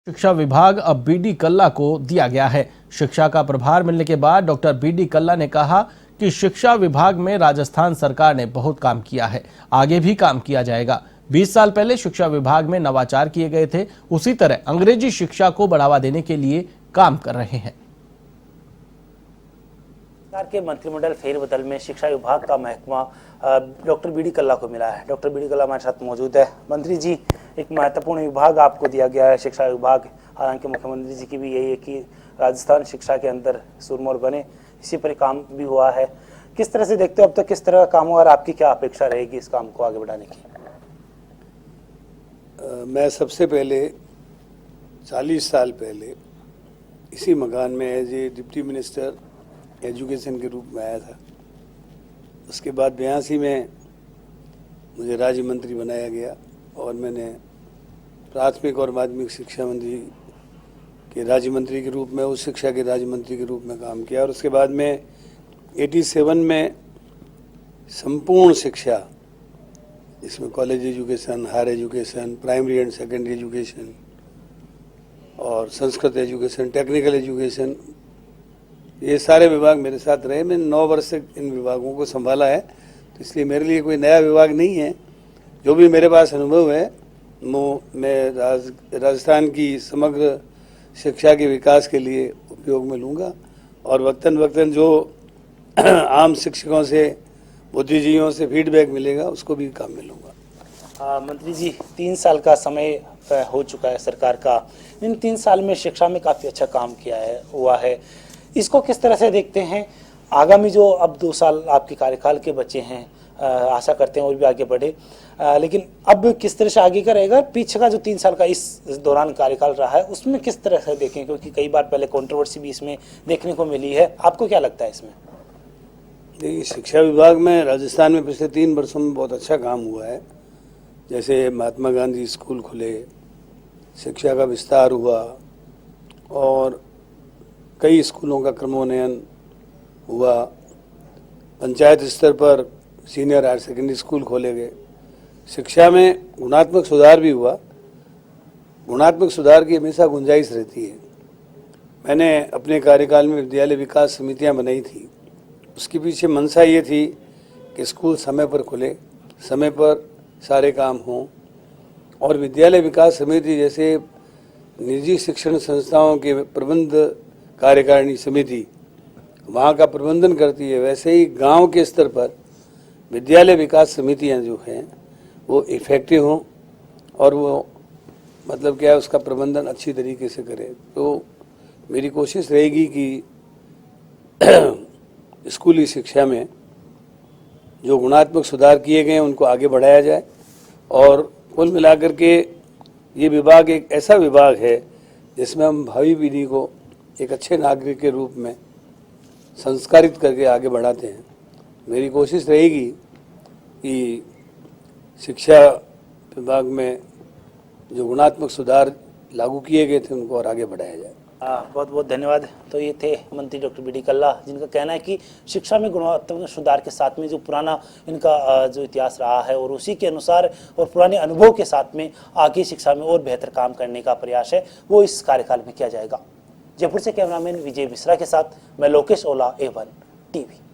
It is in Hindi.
शिक्षा विभाग अब बीडी कल्ला को दिया गया है। शिक्षा का प्रभार मिलने के बाद डॉक्टर बीडी कल्ला ने कहा कि शिक्षा विभाग में राजस्थान सरकार ने बहुत काम किया है, आगे भी काम किया जाएगा। 20 साल पहले शिक्षा विभाग में नवाचार किए गए थे, उसी तरह अंग्रेजी शिक्षा को बढ़ावा देने के लिए काम कर रहे हैं। सरकार के मंत्रिमंडल फेरबदल में शिक्षा विभाग का महकमा डॉक्टर बीडी कल्ला को मिला है। डॉक्टर बीडी कल्ला हमारे साथ मौजूद है। मंत्री जी, एक महत्वपूर्ण विभाग आपको दिया गया है, शिक्षा विभाग। हालांकि मुख्यमंत्री जी की भी यही है कि राजस्थान शिक्षा के अंदर सुरमौर बने, इसी पर काम भी हुआ है। किस तरह से देखते हो अब तक किस तरह का काम हुआ और आपकी क्या अपेक्षा रहेगी इस काम को आगे बढ़ाने की? मैं सबसे पहले 40 साल पहले इसी मकान में as a deputy minister education के रूप में आया था। उसके बाद 82 में मुझे राज्य मंत्री बनाया गया और मैंने प्राथमिक और माध्यमिक शिक्षा मंत्री के राज्य मंत्री के रूप में, उच्च शिक्षा के राज्य मंत्री के रूप में काम किया। और उसके बाद में 87 में संपूर्ण शिक्षा, इसमें college education, higher education, primary and secondary education और संस्कृत एजुकेशन, टेक्निकल एजुकेशन, ये सारे विभाग मेरे साथ रहे। मैंने 9 वर्ष से इन विभागों को संभाला है, तो इसलिए मेरे लिए कोई नया विभाग नहीं है। जो भी मेरे पास अनुभव है वो मैं राजस्थान की समग्र शिक्षा के विकास के लिए उपयोग में लूँगा और वक्तन जो आम शिक्षकों से, बुद्धिजीवियों से फीडबैक मिलेगा उसको भी काम में लूँगा। मंत्री जी, 3 साल का समय हो चुका है सरकार का। इन 3 साल में शिक्षा में काफ़ी अच्छा काम हुआ है। इसको किस तरह से देखते हैं? आगामी जो अब 2 साल आपके कार्यकाल के बचे हैं, आशा करते हैं और भी आगे बढ़े, लेकिन अब किस तरह से आगे का रहेगा? पीछे का जो 3 साल का इस दौरान कार्यकाल रहा है उसमें किस तरह से देखें, क्योंकि कई बार पहले कंट्रोवर्सी भी इसमें देखने को मिली है। आपको क्या लगता है इसमें? देखिए, शिक्षा विभाग में राजस्थान में पिछले 3 वर्षों में बहुत अच्छा काम हुआ है। जैसे महात्मा गांधी स्कूल खुले, शिक्षा का विस्तार हुआ और कई स्कूलों का क्रमोन्नयन हुआ। पंचायत स्तर पर सीनियर हायर सेकेंडरी स्कूल खोले गए। शिक्षा में गुणात्मक सुधार भी हुआ। गुणात्मक सुधार की हमेशा गुंजाइश रहती है। मैंने अपने कार्यकाल में विद्यालय विकास समितियां बनाई थी। उसके पीछे मंशा ये थी कि स्कूल समय पर खुले, समय पर सारे काम हों और विद्यालय विकास समिति जैसे निजी शिक्षण संस्थाओं के प्रबंध कार्यकारिणी समिति वहाँ का प्रबंधन करती है, वैसे ही गांव के स्तर पर विद्यालय विकास समितियाँ जो हैं वो इफ़ेक्टिव हों और वो मतलब क्या है उसका प्रबंधन अच्छी तरीके से करें। तो मेरी कोशिश रहेगी कि स्कूली शिक्षा में जो गुणात्मक सुधार किए गए हैं उनको आगे बढ़ाया जाए और कुल मिलाकर के ये विभाग एक ऐसा विभाग है जिसमें हम भावी पीढ़ी को एक अच्छे नागरिक के रूप में संस्कारित करके आगे बढ़ाते हैं। मेरी कोशिश रहेगी कि शिक्षा विभाग में जो गुणात्मक सुधार लागू किए गए थे उनको और आगे बढ़ाया जाए। बहुत बहुत धन्यवाद। तो ये थे मंत्री डॉक्टर बीडी कल्ला, जिनका कहना है कि शिक्षा में गुणात्मक सुधार के साथ में जो पुराना इनका जो इतिहास रहा है और उसी के अनुसार और पुराने अनुभव के साथ में आगे शिक्षा में और बेहतर काम करने का प्रयास है वो इस कार्यकाल में किया जाएगा। जयपुर से कैमरामैन विजय मिश्रा के साथ मैं लोकेश ओला, A1 TV।